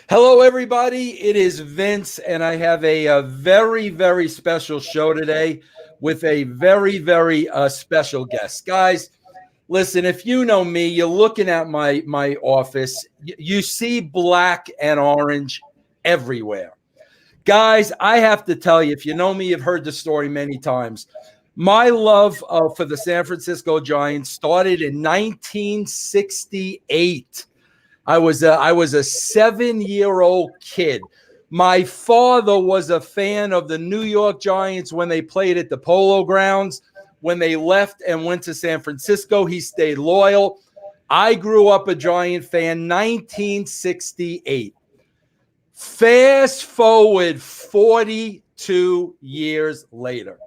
Hello, everybody. It is Vince, and I have a very, very special show today with a very, very special guest. Guys, listen, if you know me, you're looking at my office. You see black and orange everywhere. Guys, I have to tell you, if you know me, you've heard the story many times. My love for the San Francisco Giants started in 1968. I was a 7-year-old kid. My father was a fan of the New York Giants when they played at the Polo Grounds. When they left and went to San Francisco, he stayed loyal. I grew up a Giant fan, 1968. Fast forward 42 years later.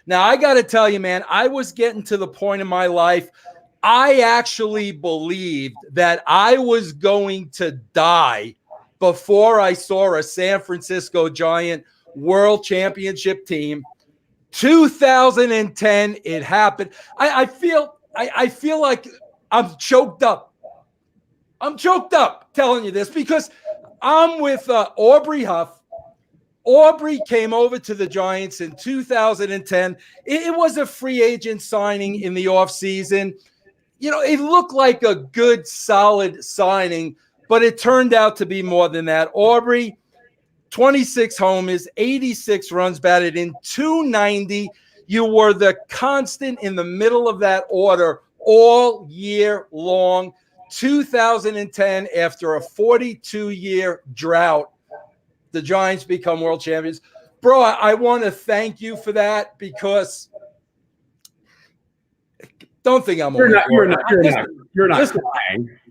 Now, I got to tell you, man, I was getting to the point in my life I actually believed that I was going to die before I saw a San Francisco Giant World Championship team. 2010, it happened. I feel like I'm choked up. I'm choked up telling you this because I'm with Aubrey Huff. Aubrey came over to the Giants in 2010. It was a free agent signing in the offseason. You know, it looked like a good, solid signing, but it turned out to be more than that. Aubrey, 26 homers, 86 runs batted in, 290. You were the constant in the middle of that order all year long. 2010, after a 42-year drought, the Giants become world champions. Bro, I want to thank you for that because don't think I'm You're not crying.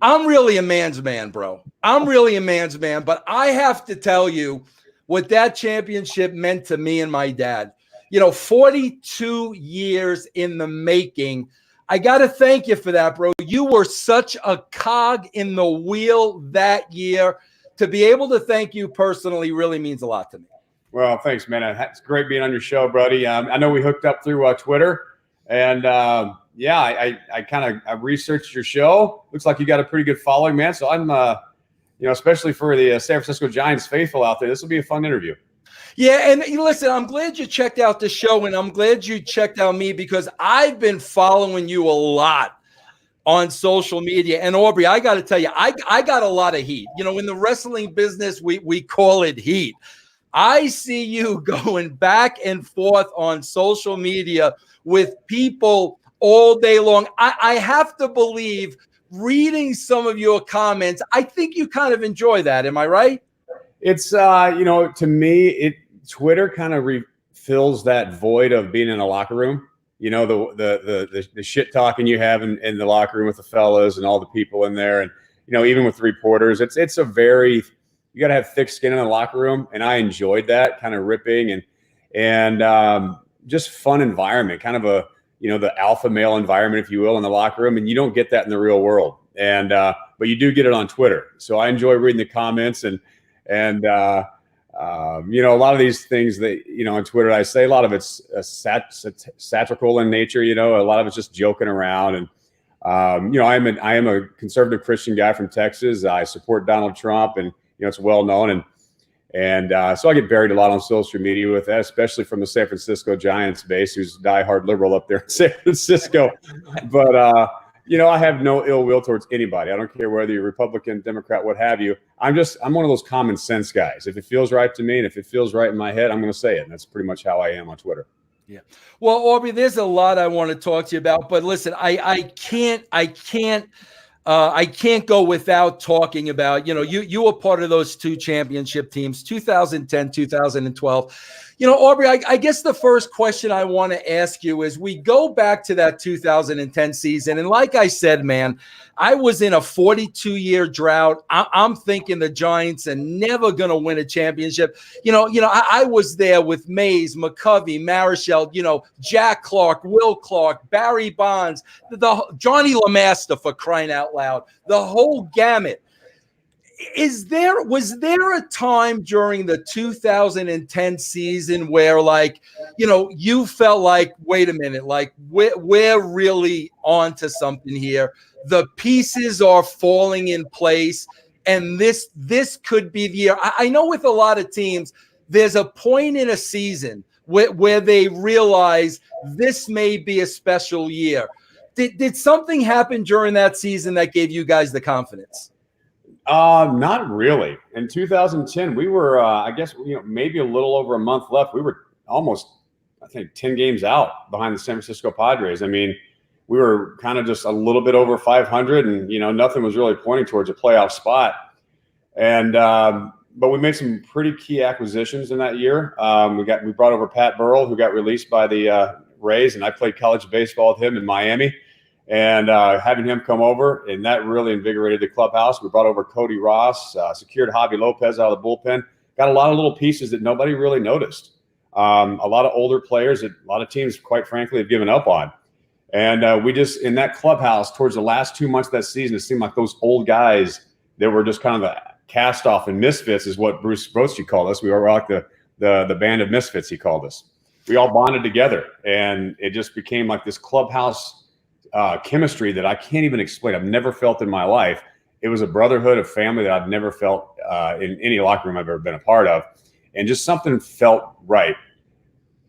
I'm really a man's man, bro. I'm really a man's man, but I have to tell you what that championship meant to me and my dad. 42 years in the making. I got to thank you for that, bro. You were such a cog in the wheel that year. To be able to thank you personally really means a lot to me. Well, thanks, man. It's great being on your show, buddy. I know we hooked up through Twitter, and I kind of researched your show. Looks like you got a pretty good following, man. So I'm, especially for the San Francisco Giants faithful out there, this will be a fun interview. Yeah, and listen, I'm glad you checked out the show, and I'm glad you checked out me because I've been following you a lot on social media. And Aubrey, I got to tell you, I got a lot of heat. In the wrestling business, we call it heat. I see you going back and forth on social media with people all day long. I have to believe, reading some of your comments, I think you kind of enjoy that. Am I right? It's, to me, Twitter kind of fills that void of being in a locker room. The shit talking you have in the locker room with the fellas and all the people in there. And, even with the reporters, it's a very, you got to have thick skin in the locker room. And I enjoyed that kind of ripping and just fun environment, kind of a, the alpha male environment, if you will, in the locker room. And you don't get that in the real world. And, but you do get it on Twitter. So I enjoy reading the comments and a lot of these things that, on Twitter, I say a lot of it's satirical in nature, a lot of it's just joking around. And, I am a conservative Christian guy from Texas. I support Donald Trump and, it's well known. And so I get buried a lot on social media with that, especially from the San Francisco Giants base, who's diehard liberal up there in San Francisco. But, I have no ill will towards anybody. I don't care whether you're Republican, Democrat, what have you. I'm one of those common sense guys. If it feels right to me and if it feels right in my head, I'm going to say it. And that's pretty much how I am on Twitter. Yeah. Well, Aubrey, there's a lot I want to talk to you about, but listen, I can't go without talking about, you were part of those two championship teams, 2010, 2012. Aubrey, I guess the first question I want to ask you is we go back to that 2010 season. And like I said, man, I was in a 42-year drought. I'm thinking the Giants are never going to win a championship. I was there with Mays, McCovey, Marichal, Jack Clark, Will Clark, Barry Bonds, the Johnny LeMaster, for crying out loud, the whole gamut. Was there a time during the 2010 season where, you felt like, wait a minute, like we're really onto something here? The pieces are falling in place. and this could be the year. I know with a lot of teams, there's a point in a season where they realize this may be a special year. Did something happen during that season that gave you guys the confidence? Not really. In 2010, we were, I guess, maybe a little over a month left. We were almost, I think, 10 games out behind the San Francisco Padres. I mean, we were kind of just a little bit over 500, and nothing was really pointing towards a playoff spot. And but we made some pretty key acquisitions in that year. We brought over Pat Burrell, who got released by the Rays, and I played college baseball with him in Miami. And having him come over, and that really invigorated the clubhouse. We brought over Cody Ross, secured Javi Lopez out of the bullpen. Got a lot of little pieces that nobody really noticed. A lot of older players that a lot of teams, quite frankly, have given up on. And we just, in that clubhouse, towards the last 2 months of that season, it seemed like those old guys that were just kind of a cast off and misfits is what Bruce Bochy called us. We were like the band of misfits, he called us. We all bonded together, and it just became like this clubhouse chemistry that I can't even explain. I've never felt in my life. It was a brotherhood of family that I've never felt in any locker room I've ever been a part of. And just something felt right.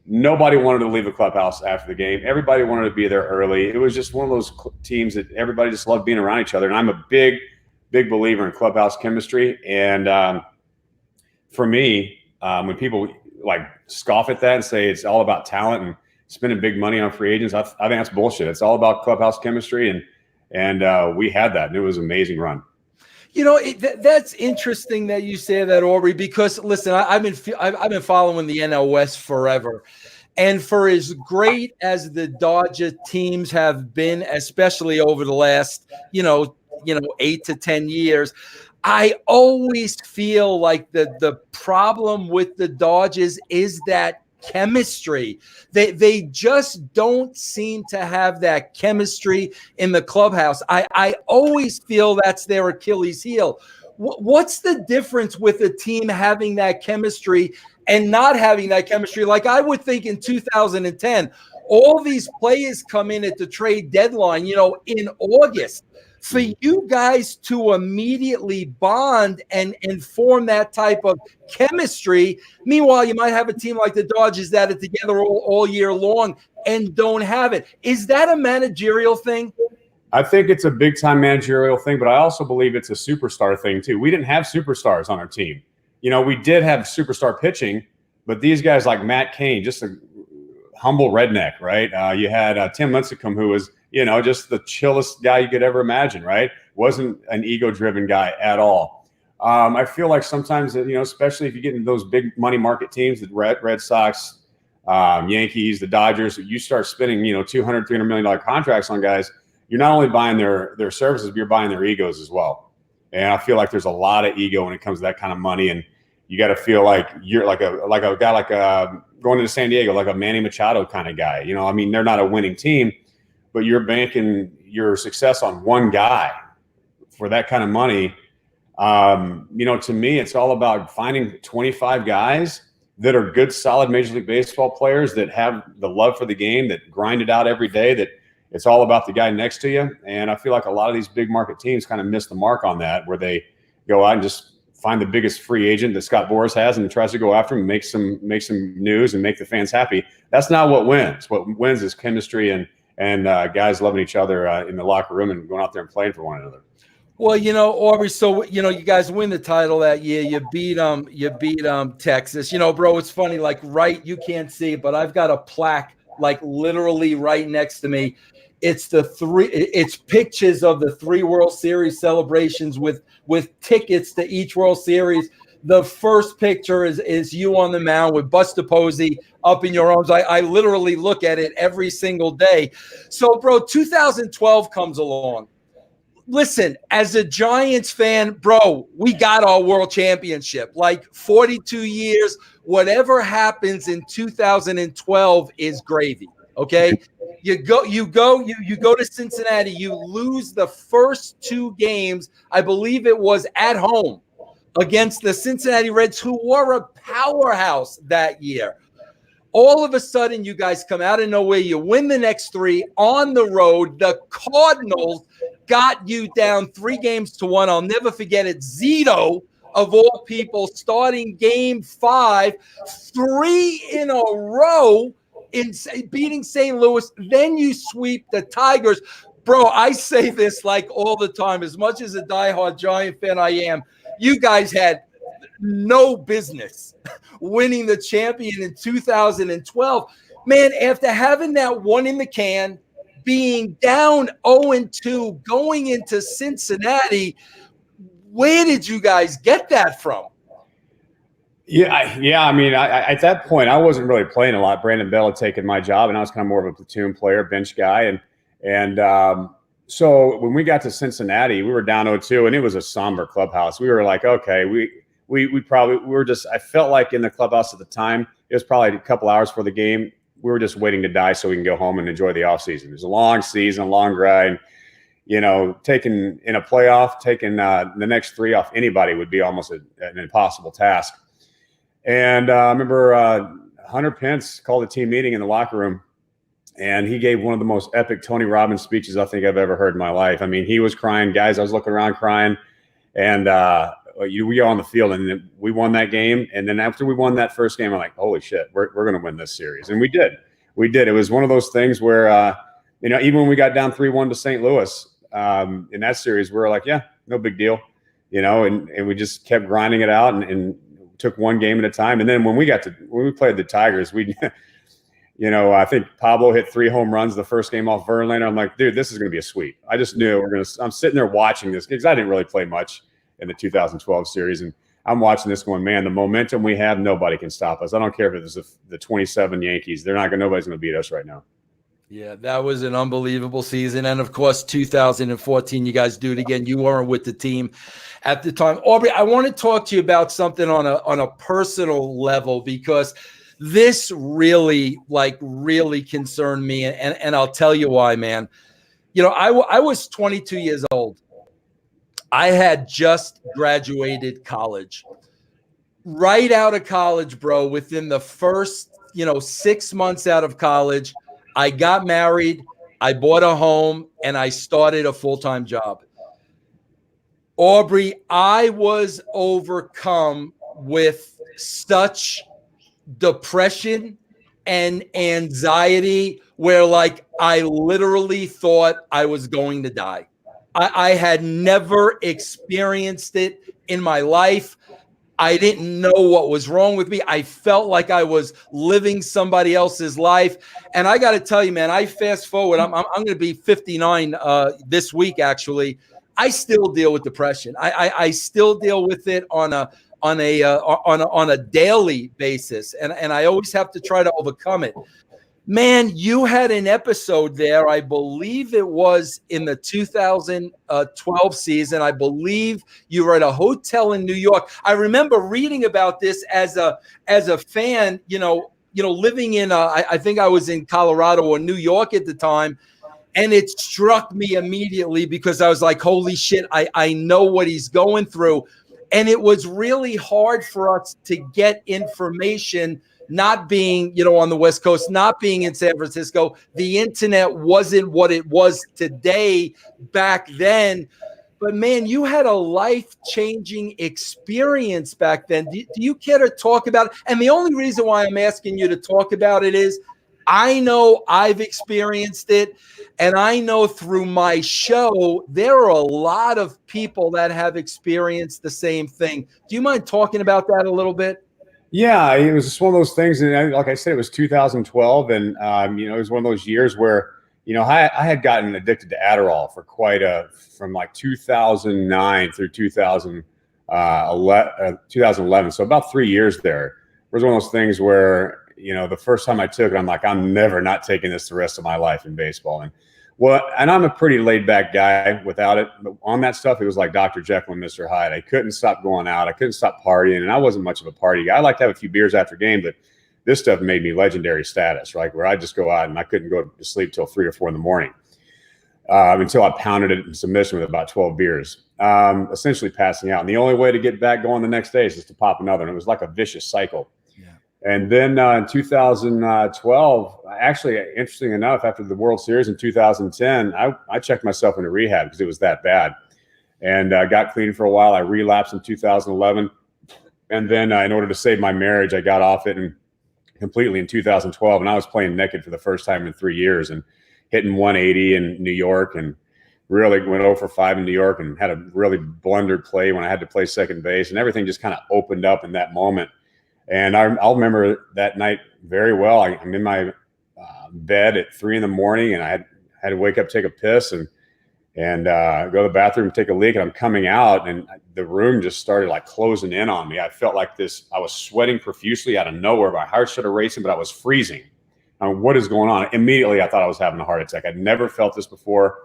Nobody wanted to leave the clubhouse after the game. Everybody wanted to be there early. It was just one of those teams that everybody just loved being around each other. And I'm a big believer in clubhouse chemistry. And for me, when people like scoff at that and say it's all about talent and spending big money on free agents, I think that's bullshit. It's all about clubhouse chemistry, and we had that, and it was an amazing run. That's interesting that you say that, Aubrey, because listen, I've been following the NL West forever, and for as great as the Dodger teams have been, especially over the last 8 to 10 years, I always feel like the problem with the Dodgers is that chemistry. They just don't seem to have that chemistry in the clubhouse. I always feel that's their Achilles heel. What's the difference with a team having that chemistry and not having that chemistry? Like I would think in 2010, all these players come in at the trade deadline, in August. For you guys to immediately bond and form that type of chemistry. Meanwhile, you might have a team like the Dodgers that are together all year long and don't have it. Is that a managerial thing? I think it's a big-time managerial thing, but I also believe it's a superstar thing, too. We didn't have superstars on our team. We did have superstar pitching, but these guys like Matt Cain, just a humble redneck, right? You had Tim Lincecum, who was just the chillest guy you could ever imagine, right? Wasn't an ego-driven guy at all. I feel like sometimes, especially if you get into those big money market teams, the Red Sox, Yankees, the Dodgers, you start spending, $200, $300 million contracts on guys, you're not only buying their services, but you're buying their egos as well. And I feel like there's a lot of ego when it comes to that kind of money. And you got to feel like you're like a guy going into San Diego, like a Manny Machado kind of guy. They're not a winning team, but you're banking your success on one guy for that kind of money. To me, it's all about finding 25 guys that are good, solid Major League Baseball players that have the love for the game, that grind it out every day, that it's all about the guy next to you. And I feel like a lot of these big market teams kind of miss the mark on that, where they go out and just find the biggest free agent that Scott Boras has and tries to go after him and make some news and make the fans happy. That's not what wins. What wins is chemistry and guys loving each other in the locker room and going out there and playing for one another. Well, Aubrey, so, you guys win the title that year. You beat Texas. Bro, it's funny, like, right, you can't see it, but I've got a plaque, like, literally right next to me. It's pictures of the 3 World Series celebrations with tickets to each World Series. The first picture is you on the mound with Buster Posey up in your arms. I literally look at it every single day. So, bro, 2012 comes along. Listen, as a Giants fan, bro, we got our world championship. Like 42 years, whatever happens in 2012 is gravy. Okay. You go to Cincinnati, you lose the first 2 games. I believe it was at home against the Cincinnati Reds, who were a powerhouse that year. All of a sudden, you guys come out of nowhere. You win the next 3 on the road. The Cardinals got you down 3-1. I'll never forget it. Zito, of all people, starting game 5, 3 in a row in beating St. Louis. Then you sweep the Tigers. Bro, I say this like all the time. As much as a diehard Giant fan I am, you guys had no business winning the champion in 2012. Man, after having that one in the can, being down 0-2, going into Cincinnati, where did you guys get that from? Yeah. I mean, at that point, I wasn't really playing a lot. Brandon Bell had taken my job, and I was kind of more of a platoon player, bench guy. So when we got to Cincinnati, we were down 0-2, and it was a somber clubhouse. We were like, okay, we were just, I felt like in the clubhouse at the time, it was probably a couple hours before the game. We were just waiting to die so we can go home and enjoy the offseason. It was a long season, a long grind. You know, taking in a playoff, taking the next 3 off anybody would be almost an impossible task. And I remember Hunter Pence called a team meeting in the locker room, and he gave one of the most epic Tony Robbins speeches I think I've ever heard in my life. I mean, he was crying. Guys, I was looking around crying. And we were on the field, and then we won that game. And then after we won that first game, I'm like, holy shit, we're going to win this series. And we did. It was one of those things where, even when we got down 3-1 to St. Louis in that series, we were like, yeah, no big deal, and we just kept grinding it out and took one game at a time. And then when we played the Tigers, I think Pablo hit 3 home runs the first game off Verlander. I'm like, dude, this is going to be a sweep. I just knew I'm sitting there watching this because I didn't really play much in the 2012 series. And I'm watching this going, man, the momentum we have, nobody can stop us. I don't care if it was the 27 Yankees. Nobody's going to beat us right now. Yeah, that was an unbelievable season. And, of course, 2014, you guys do it again. You weren't with the team at the time. Aubrey, I want to talk to you about something on a personal level because this really concerned me. And I'll tell you why, man. I was 22 years old. I had just graduated college. Right out of college, bro, within the first, 6 months out of college, I got married, I bought a home, and I started a full-time job. Aubrey, I was overcome with such depression and anxiety where, I literally thought I was going to die. I had never experienced it in my life. I didn't know what was wrong with me. I felt like I was living somebody else's life. And I got to tell you, man, I fast forward. I'm going to be 59 this week, actually. I still deal with depression. I still deal with it on a daily basis. And I always have to try to overcome it. Man, you had an episode there. I believe it was in the 2012 season. I believe you were at a hotel in New York. I remember reading about this as a fan, living in I think I was in Colorado or New York at the time. And it struck me immediately because I was like, holy shit, I know what he's going through. And it was really hard for us to get information. Not being, on the West Coast, not being in San Francisco, the internet wasn't what it was today back then. But, man, you had a life-changing experience back then. Do you care to talk about it? And the only reason why I'm asking you to talk about it is I know I've experienced it, and I know through my show there are a lot of people that have experienced the same thing. Do you mind talking about that a little bit? Yeah, it was just one of those things. And like I said, it was 2012. And, it was one of those years where, I had gotten addicted to Adderall for from like 2009 through 2011. So about 3 years there. It was one of those things where, the first time I took it, I'm like, I'm never not taking this the rest of my life in baseball. And I'm a pretty laid back guy without it. But on that stuff, it was like Dr. Jekyll and Mr. Hyde. I couldn't stop going out. I couldn't stop partying. And I wasn't much of a party guy. I like to have a few beers after game, but this stuff made me legendary status, right? Where I just go out and I couldn't go to sleep till 3 or 4 in the morning until I pounded it in submission with about 12 beers, essentially passing out. And the only way to get back going the next day is just to pop another. And it was like a vicious cycle. And then in 2012, actually, interesting enough, after the World Series in 2010, I checked myself into rehab because it was that bad, and got clean for a while. I relapsed in 2011, and then in order to save my marriage, I got off it and completely in 2012. And I was playing naked for the first time in 3 years and hitting 180 in New York, and really went 0 for 5 in New York, and had a really blundered play when I had to play second base, and everything just kind of opened up in that moment. And I'll remember that night very well. I'm in my bed at 3 a.m, and I had to wake up, take a piss, and go to the bathroom, take a leak. And I'm coming out, and the room just started like closing in on me. I felt like this. I was sweating profusely out of nowhere. My heart started racing, but I was freezing. What is going on? Immediately, I thought I was having a heart attack. I'd never felt this before.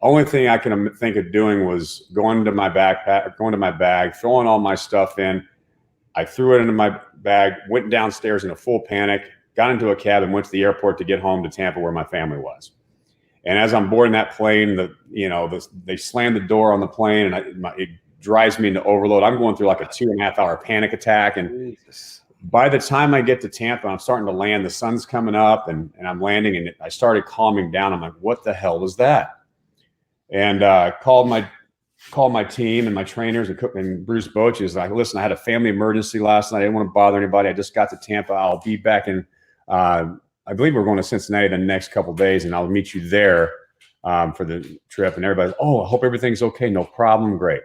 Only thing I can think of doing was going to my backpack, going to my bag, throwing all my stuff in. I threw it into my bag, went downstairs in a full panic, got into a cab, and went to the airport to get home to Tampa, where my family was. And as I'm boarding that plane, they slammed the door on the plane, and it drives me into overload. I'm going through like a 2.5 hour panic attack. And by the time I get to Tampa, I'm starting to land. The sun's coming up, and I'm landing, and I started calming down. I'm like, what the hell was that? And called my team and my trainers, and Bruce Bochy is like, listen, I had a family emergency last night. I didn't want to bother anybody. I just got to Tampa. I'll be back in, I believe we're going to Cincinnati the next couple of days, and I'll meet you there for the trip. And everybody's, oh, I hope everything's okay. No problem. Great.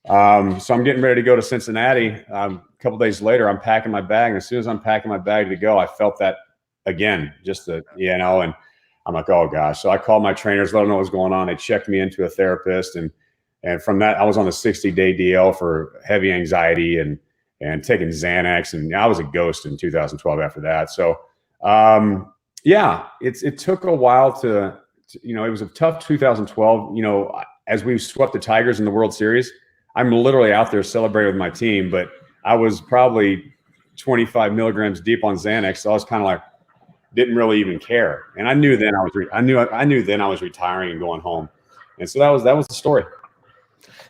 So I'm getting ready to go to Cincinnati. A couple of days later, I'm packing my bag. And as soon as I'm packing my bag to go, I felt that again, and I'm like, oh gosh. So I called my trainers, let them know what's going on. They checked me into a therapist. And from that, I was on a 60-day DL for heavy anxiety and taking Xanax. And I was a ghost in 2012 after that. So, it took a while to, it was a tough 2012, as we swept the Tigers in the World Series. I'm literally out there celebrating with my team, but I was probably 25 milligrams deep on Xanax. So I was kind of like, didn't really even care. And I knew then I knew then I was retiring and going home. And so that was the story.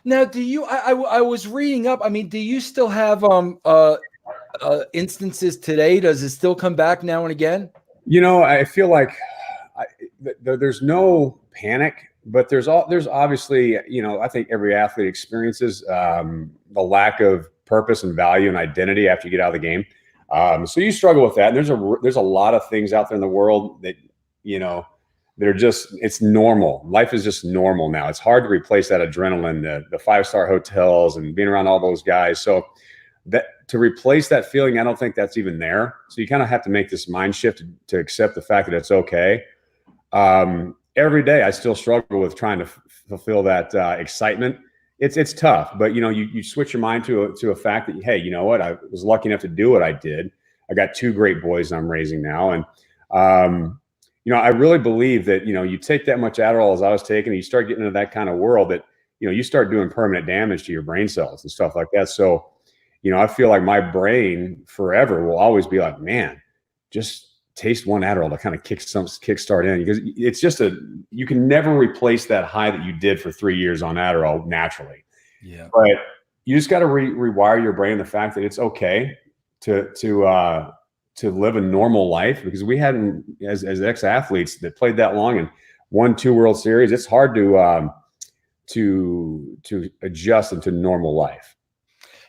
Now, do you? I was reading up. I mean, do you still have instances today? Does it still come back now and again? I feel like there's no panic, but there's obviously, I think every athlete experiences the lack of purpose and value and identity after you get out of the game. So you struggle with that. And there's a lot of things out there in the world that, they're just, it's normal. Life is just normal now. It's hard to replace that adrenaline, the 5-star hotels and being around all those guys. So that to replace that feeling, I don't think that's even there. So you kind of have to make this mind shift to accept the fact that it's okay. Every day I still struggle with trying to fulfill that excitement. It's tough, but you switch your mind to a fact that, hey, you know what? I was lucky enough to do what I did. I got 2 great boys I'm raising now. And, I really believe that, you take that much Adderall as I was taking, and you start getting into that kind of world that, you start doing permanent damage to your brain cells and stuff like that. So, I feel like my brain forever will always be like, man, just taste one Adderall to kind of kickstart in, because it's just you can never replace that high that you did for 3 years on Adderall naturally. Yeah. But you just got to rewire your brain, the fact that it's okay to live a normal life, because we hadn't, as ex-athletes that played that long and won 2 World Series, it's hard to adjust into normal life.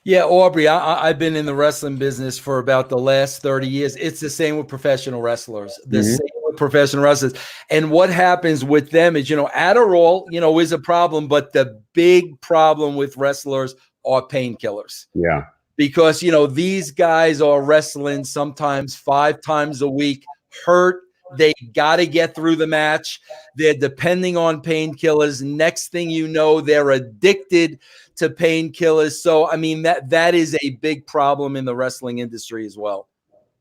Yeah, Aubrey, I've been in the wrestling business for about the last 30 years. It's the same with professional wrestlers. Same with professional wrestlers. And what happens with them is, Adderall, is a problem, but the big problem with wrestlers are painkillers. Yeah. Because, these guys are wrestling sometimes 5 times a week, hurt. They got to get through the match. They're depending on painkillers. Next thing you know, they're addicted to painkillers. So, I mean, that is a big problem in the wrestling industry as well.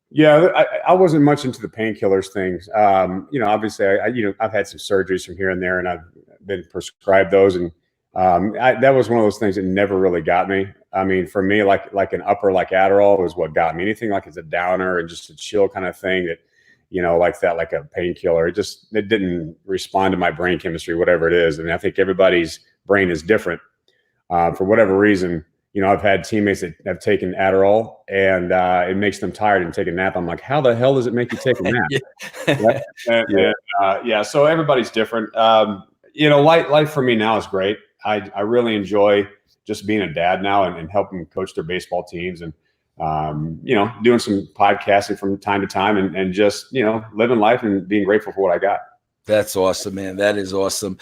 Yeah, I wasn't much into the painkillers things. Obviously, I've had some surgeries from here and there, and I've been prescribed those. And that was one of those things that never really got me. I mean, for me, like an upper like Adderall was what got me. Anything like it's a downer and just a chill kind of thing that, like that, like a painkiller, it didn't respond to my brain chemistry, whatever it is. And I think everybody's brain is different. For whatever reason, I've had teammates that have taken Adderall and it makes them tired and take a nap. I'm like, how the hell does it make you take a nap? Yeah. So everybody's different. Life for me now is great. I really enjoy just being a dad now and helping coach their baseball teams and, doing some podcasting from time to time and just, living life and being grateful for what I got. That's awesome, man. That is awesome.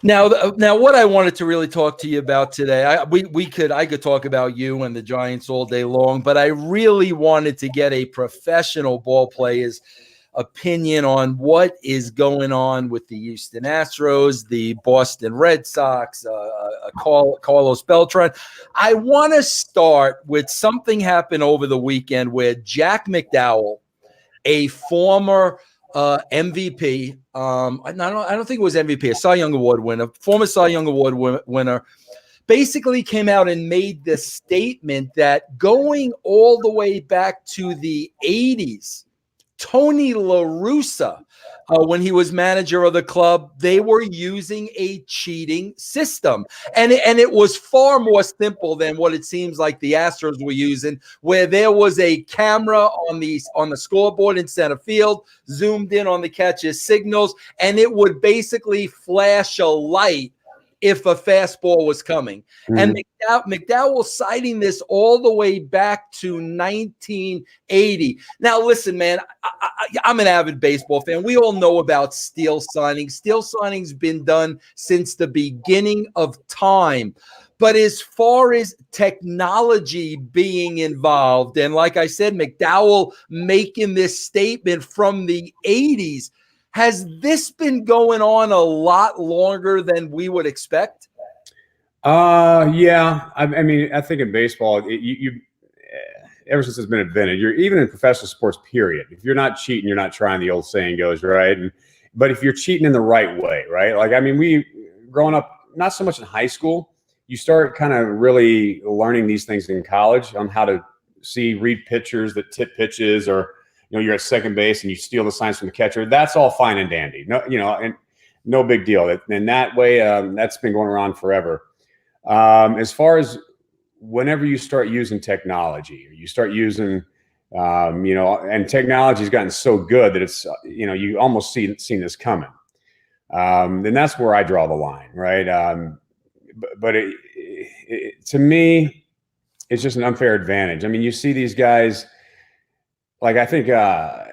Now, what I wanted to really talk to you about today, I could talk about you and the Giants all day long, but I really wanted to get a professional ball player's opinion on what is going on with the Houston Astros, the Boston Red Sox, Carlos Beltran. I want to start with something happened over the weekend where Jack McDowell, a former MVP. I don't think it was MVP, a Cy Young Award winner, former Cy Young Award winner, basically came out and made the statement that going all the way back to the 80s, Tony La Russa, when he was manager of the club, they were using a cheating system. And it was far more simple than what it seems like the Astros were using, where there was a camera on the scoreboard in center field, zoomed in on the catcher's signals, and it would basically flash a light if a fastball was coming. Mm-hmm. And McDowell citing this all the way back to 1980. Now, listen, man, I'm an avid baseball fan. We all know about steal signings. Steal signings been done since the beginning of time. But as far as technology being involved, and like I said, McDowell making this statement from the 80s, has this been going on a lot longer than we would expect? Yeah. I mean, I think in baseball, ever since it's been invented, even in professional sports, period. If you're not cheating, you're not trying, the old saying goes, right? But if you're cheating in the right way, right? Like, I mean, we growing up, not so much in high school, you start kind of really learning these things in college on how to read pitchers that tip pitches, or you're at second base and you steal the signs from the catcher. That's all fine and dandy. No, and no big deal. In that way, that's been going around forever. As far as whenever you start using technology, or you start using, and technology's gotten so good that it's, you almost seen this coming. Then that's where I draw the line, right? But to me, it's just an unfair advantage. I mean, you see these guys. Like, I think a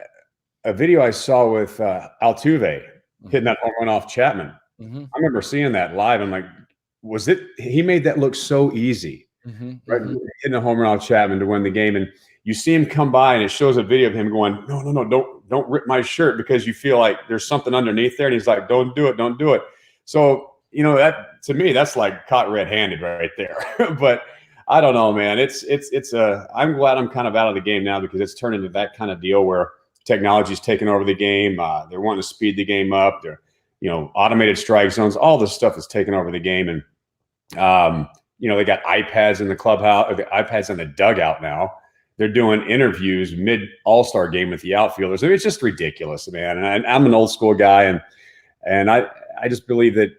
video I saw with Altuve hitting that home run off Chapman. Mm-hmm. I remember seeing that live. I'm like, he made that look so easy, right? Mm-hmm. Hitting a home run off Chapman to win the game. And you see him come by and it shows a video of him going, no, don't rip my shirt, because you feel like there's something underneath there. And he's like, don't do it. So, that to me, that's like caught red-handed right there. But I don't know, man. I'm glad I'm kind of out of the game now, because it's turned into that kind of deal where technology's taking over the game. They're wanting to speed the game up. They're, automated strike zones, all this stuff is taking over the game. And, they got iPads in the clubhouse, or the iPads in the dugout now. They're doing interviews mid All-Star game with the outfielders. I mean, it's just ridiculous, man. And I'm an old school guy. And I just believe that,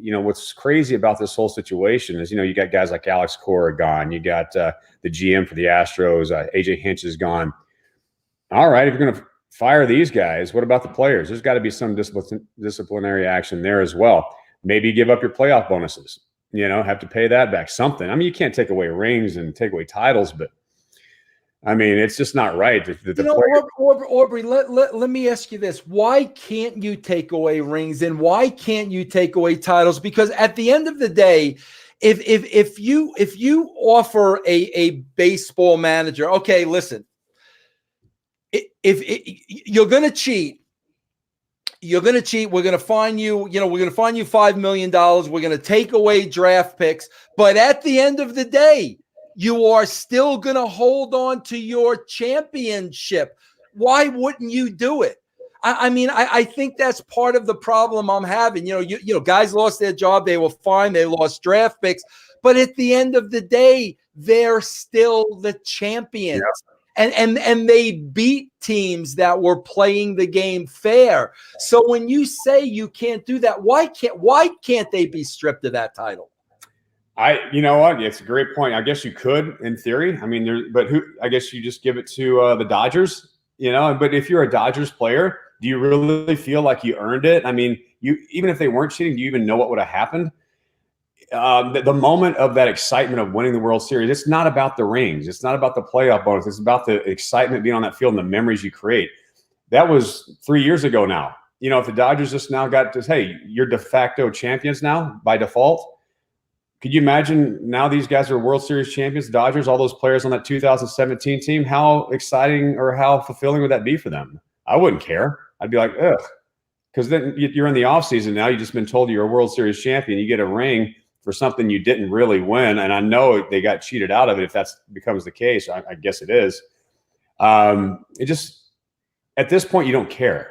what's crazy about this whole situation is, you got guys like Alex Cora gone. You got the GM for the Astros, AJ Hinch is gone. All right, if you're going to fire these guys, what about the players? There's got to be some disciplinary action there as well. Maybe give up your playoff bonuses. Have to pay that back. Something. I mean, you can't take away rings and take away titles, but I mean, it's just not right. Aubrey, let me ask you this. Why can't you take away rings, and why can't you take away titles? Because at the end of the day, if you offer a baseball manager, okay, listen, if you're going to cheat, we're going to fine you, we're going to fine you $5 million. We're going to take away draft picks. But at the end of the day, you are still going to hold on to your championship. Why wouldn't you do it? I mean, I think that's part of the problem I'm having. Guys lost their job. They were fine. They lost draft picks. But at the end of the day, they're still the champions. Yeah. And they beat teams that were playing the game fair. So when you say you can't do that, why can't they be stripped of that title? You know what? It's a great point. I guess you could, in theory. I mean, but who? I guess you just give it to the Dodgers. But if you're a Dodgers player, do you really feel like you earned it? I mean, even if they weren't cheating, do you even know what would have happened? The moment of that excitement of winning the World Series, it's not about the rings. It's not about the playoff bonus. It's about the excitement being on that field and the memories you create. That was 3 years ago now. If the Dodgers just now got to, hey, you're de facto champions now by default. Could you imagine now these guys are World Series champions, Dodgers, all those players on that 2017 team? How exciting or how fulfilling would that be for them? I wouldn't care. I'd be like, ugh. Because then you're in the offseason now. You've just been told you're a World Series champion. You get a ring for something you didn't really win. And I know they got cheated out of it if that becomes the case. I guess it is. It just, at this point, you don't care.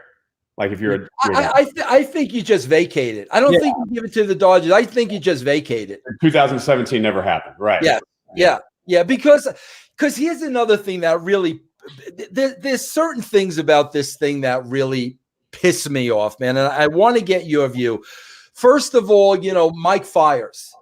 Like if you're I think you just vacate it. I don't think you give it to the Dodgers. I think you just vacate it. 2017 never happened, right? Yeah. Because here's another thing that really there's certain things about this thing that really piss me off, man. And I want to get your view. First of all, Mike Fiers.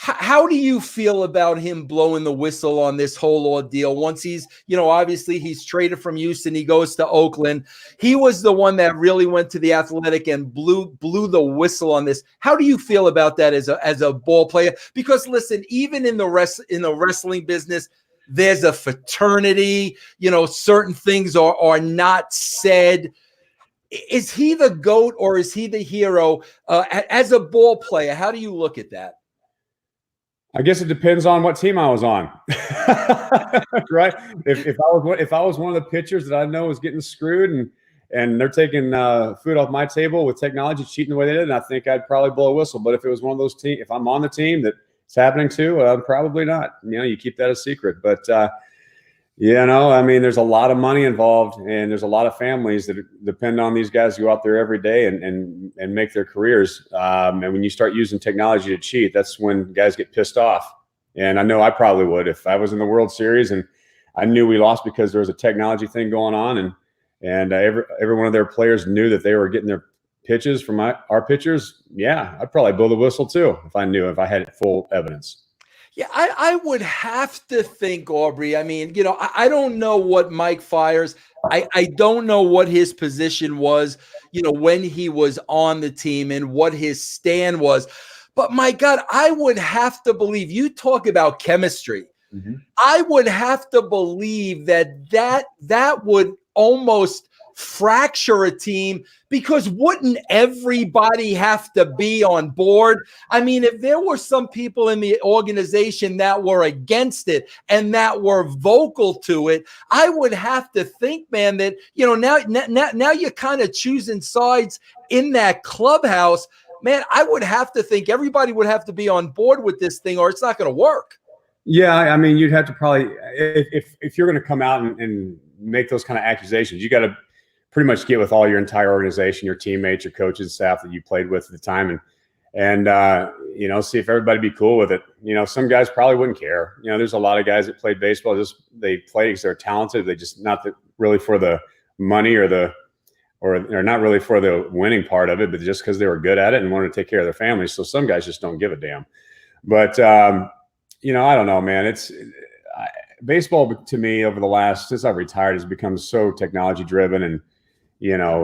How do you feel about him blowing the whistle on this whole ordeal? Once he's, obviously he's traded from Houston, he goes to Oakland. He was the one that really went to the Athletic and blew the whistle on this. How do you feel about that as a ball player? Because listen, even in the wrestling business, there's a fraternity. Certain things are not said. Is he the GOAT or is he the hero as a ball player? How do you look at that? I guess it depends on what team I was on, right? If I was one of the pitchers that I know was getting screwed and they're taking food off my table with technology, cheating the way they did, and I think I'd probably blow a whistle. But if it was one of those teams, if I'm on the team that it's happening to, probably not. You keep that a secret. But I mean, there's a lot of money involved, and there's a lot of families that depend on these guys who go out there every day and make their careers. And when you start using technology to cheat, that's when guys get pissed off. And I know I probably would if I was in the World Series and I knew we lost because there was a technology thing going on, and every one of their players knew that they were getting their pitches from our pitchers. Yeah, I'd probably blow the whistle too if I had full evidence. Yeah, I would have to think, Aubrey. I mean, I don't know what Mike Fiers. I don't know what his position was, when he was on the team and what his stand was. But my God, I would have to believe, you talk about chemistry. Mm-hmm. I would have to believe that would almost fracture a team, because wouldn't everybody have to be on board? I mean, if there were some people in the organization that were against it and that were vocal to it, I would have to think, man, that, now you're kind of choosing sides in that clubhouse. Man, I would have to think everybody would have to be on board with this thing, or it's not going to work. Yeah, I mean, you'd have to probably, if you're going to come out and make those kind of accusations, you got to pretty much get with all your entire organization, your teammates, your coaches, staff that you played with at the time, and see if everybody be cool with it. Some guys probably wouldn't care. There's a lot of guys that played baseball, they play because they're talented. They just not really for the money or not really for the winning part of it, but just because they were good at it and wanted to take care of their families. So some guys just don't give a damn. But I don't know, man. Baseball to me since I've retired has become so technology driven and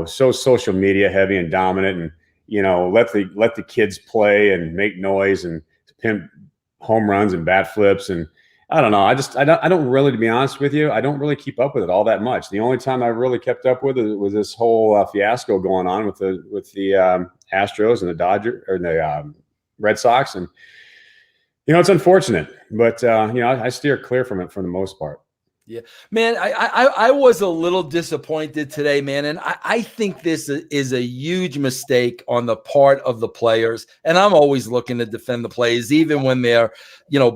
so social media heavy and dominant, and let the kids play and make noise and pimp home runs and bat flips, and I don't know. I don't really, to be honest with you, I don't really keep up with it all that much. The only time I really kept up with it was this whole fiasco going on with the Astros and the Dodgers or the Red Sox, and it's unfortunate, but I steer clear from it for the most part. Yeah, man, I was a little disappointed today, man. And I think this is a huge mistake on the part of the players. And I'm always looking to defend the players, even when they're,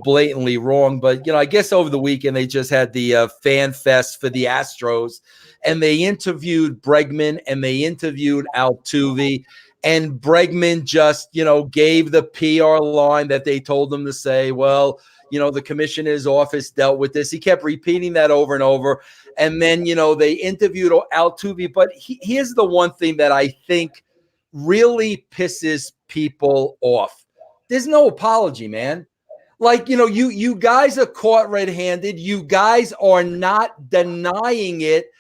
blatantly wrong. But, I guess over the weekend, they just had the fan fest for the Astros, and they interviewed Bregman and they interviewed Altuve. And Bregman just, gave the PR line that they told him to say. Well, the commissioner's office dealt with this. He kept repeating that over and over. And then, they interviewed Altuve. But here's the one thing that I think really pisses people off. There's no apology, man. Like, you guys are caught red-handed. You guys are not denying it,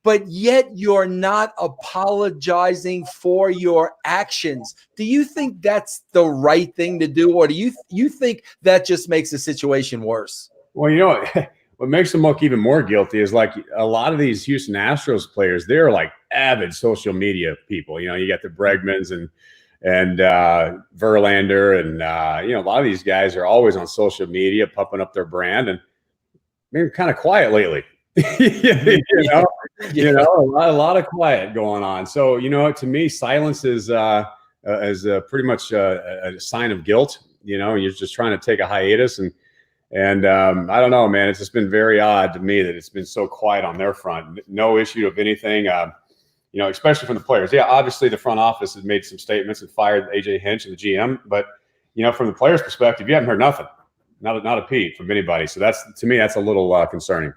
but yet you're not apologizing for your actions. Do you think that's the right thing to do, or do you think that just makes the situation worse? Well, what makes them look even more guilty is like a lot of these Houston Astros players, they're like avid social media people. You got the Bregmans and Verlander and a lot of these guys are always on social media pumping up their brand, and they're kind of quiet lately. A lot of quiet going on. So to me, silence is pretty much a sign of guilt. You're just trying to take a hiatus, and I don't know, man. It's just been very odd to me that it's been so quiet on their front. No issue of anything. Especially from the players. Yeah, obviously the front office has made some statements and fired AJ Hinch and the GM, but from the players' perspective, you haven't heard nothing, not a peep from anybody. So to me, that's a little concerning.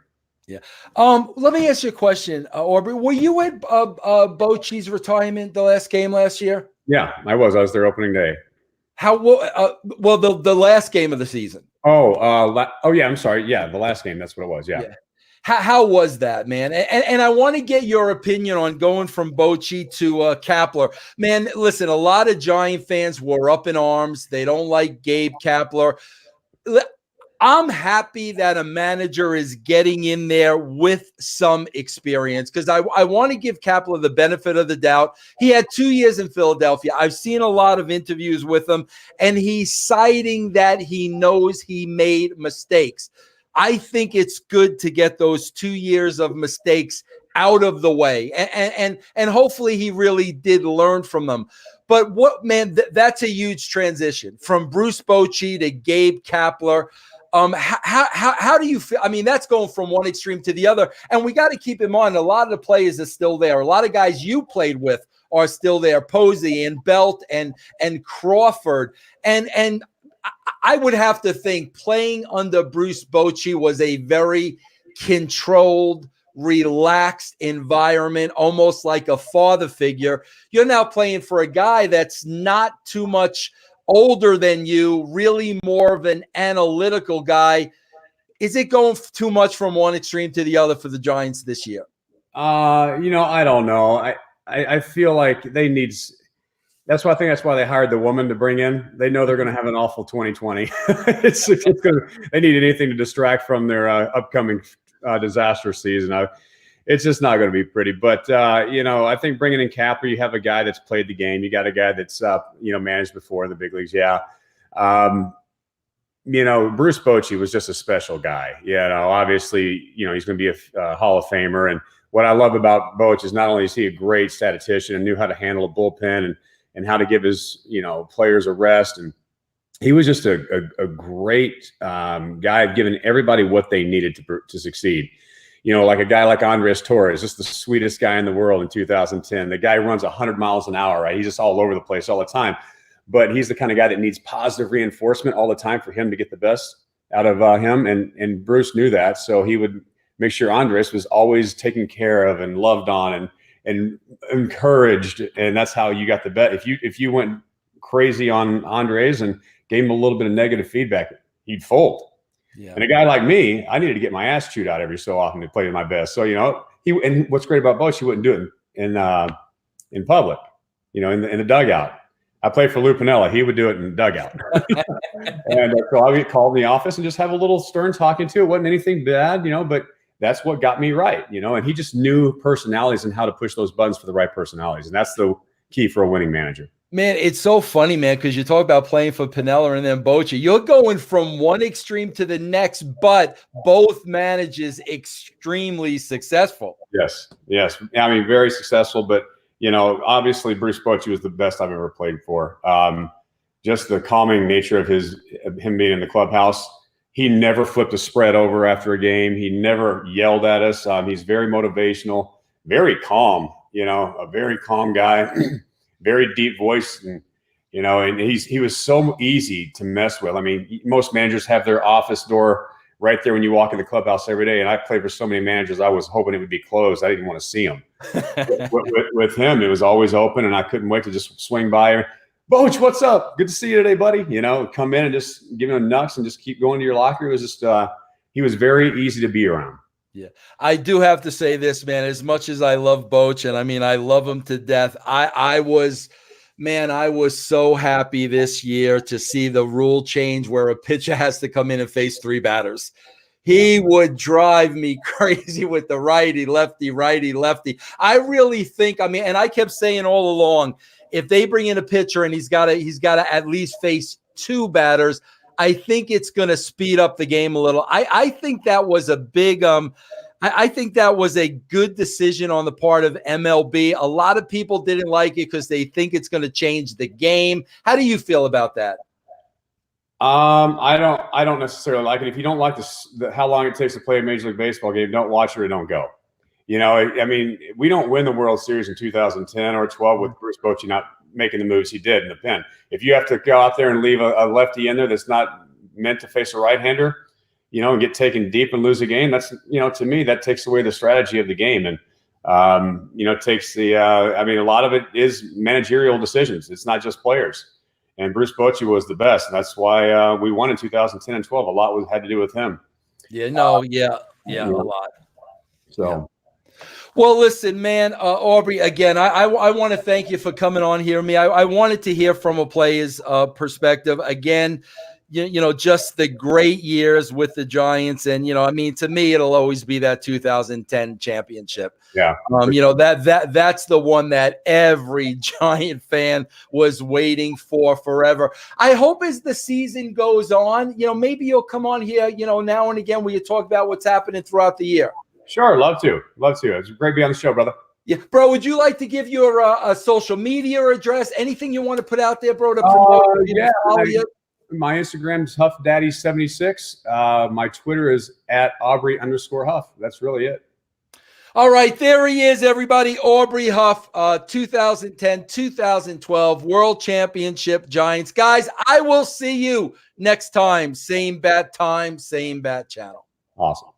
Yeah. Let me ask you a question, Aubrey. Were you at Bochy's retirement, the last game last year? Yeah, I was. I was there opening day. How well the last game of the season? Yeah. I'm sorry. Yeah, the last game. That's what it was. Yeah. How was that, man? And I want to get your opinion on going from Bochy to Kapler. Man, listen, a lot of Giant fans were up in arms. They don't like Gabe Kapler. I'm happy that a manager is getting in there with some experience, because I want to give Kapler the benefit of the doubt. He had 2 years in Philadelphia. I've seen a lot of interviews with him, and he's citing that he knows he made mistakes. I think it's good to get those 2 years of mistakes out of the way. And hopefully he really did learn from them. But that's a huge transition from Bruce Bochy to Gabe Kapler. How do you feel? I mean, that's going from one extreme to the other. And we got to keep in mind, a lot of the players are still there. A lot of guys you played with are still there. Posey and Belt and Crawford. And I would have to think playing under Bruce Bochy was a very controlled, relaxed environment, almost like a father figure. You're now playing for a guy that's not too much older than you, really more of an analytical guy. Is it going too much from one extreme to the other for the Giants this year? I don't know. I feel like they need. I think that's why they hired the woman to bring in. They know they're going to have an awful 2020. They need anything to distract from their upcoming disaster season. It's just not going to be pretty. But, I think bringing in Kapler, you have a guy that's played the game. You got a guy that's, managed before in the big leagues. Yeah. Bruce Bochy was just a special guy. Obviously, he's going to be a Hall of Famer. And what I love about Bochy is not only is he a great statistician and knew how to handle a bullpen and how to give his, players a rest. And he was just a great guy, giving everybody what they needed to succeed. Like a guy like Andres Torres, just the sweetest guy in the world in 2010. The guy runs 100 miles an hour, right? He's just all over the place all the time. But he's the kind of guy that needs positive reinforcement all the time for him to get the best out of him. And Bruce knew that. So he would make sure Andres was always taken care of and loved on and encouraged. And that's how you got the bet. If you went crazy on Andres and gave him a little bit of negative feedback, he'd fold. Yeah. And a guy like me, I needed to get my ass chewed out every so often to play my best. So, and what's great about Bochy, he wouldn't do it in public, in the dugout. I played for Lou Piniella. He would do it in the dugout. And so I would get called in the office and just have a little stern talking to. It wasn't anything bad, but that's what got me right, and he just knew personalities and how to push those buttons for the right personalities. And that's the key for a winning manager. Man, it's so funny, man, because you talk about playing for Piniella and then Bochy. You're going from one extreme to the next, but both managers extremely successful. Yes. I mean, very successful, but, obviously Bruce Bochy was the best I've ever played for. Just the calming nature of him being in the clubhouse. He never flipped a spread over after a game. He never yelled at us. He's very motivational, very calm, a very calm guy. Very deep voice, and he was so easy to mess with. I mean, most managers have their office door right there when you walk in the clubhouse every day. And I played for so many managers, I was hoping it would be closed. I didn't want to see him. with him, it was always open, and I couldn't wait to just swing by. Boch, what's up? Good to see you today, buddy. You know, come in and just give him a nuts and just keep going to your locker. It was just, he was very easy to be around. Yeah, I do have to say this, man. As much as I love Bochy, and I mean, I love him to death. I was so happy this year to see the rule change where a pitcher has to come in and face 3 batters. He would drive me crazy with the righty, lefty. I really think, I mean, and I kept saying all along, if they bring in a pitcher and he's got to at least face 2 batters, I think it's going to speed up the game a little. I think that was a big I think that was a good decision on the part of MLB. A lot of people didn't like it because they think it's going to change the game. How do you feel about that? I don't necessarily like it. If you don't like how long it takes to play a Major League Baseball game, don't watch it or don't go. You know, I mean, we don't win the World Series in 2010 or 12 with Bruce Bochy not making the moves he did in the pen. If you have to go out there and leave a lefty in there that's not meant to face a right-hander, you know, and get taken deep and lose a game, that's, you know, to me, that takes away the strategy of the game. And, you know, takes the, I mean, a lot of it is managerial decisions. It's not just players. And Bruce Bochy was the best. And that's why we won in 2010 and 12. A lot had to do with him. Yeah, no, yeah, a lot. So. Yeah. Well, listen, man, Aubrey, again, I want to thank you for coming on here. I wanted to hear from a player's perspective. Again, you know, just the great years with the Giants. And, you know, I mean, to me, it'll always be that 2010 championship. Yeah. You know, that's the one that every Giant fan was waiting for forever. I hope as the season goes on, you know, maybe you'll come on here, you know, now and again, where you talk about what's happening throughout the year. Sure. Love to. It's great to be on the show, brother. Yeah, bro, would you like to give your a social media address? Anything you want to put out there, bro, to promote? Yeah. My Instagram is HuffDaddy76. My Twitter is @Aubrey_Huff. That's really it. All right, there he is, everybody. Aubrey Huff, 2010-2012 World Championship Giants. Guys, I will see you next time. Same bat time, same bat channel. Awesome.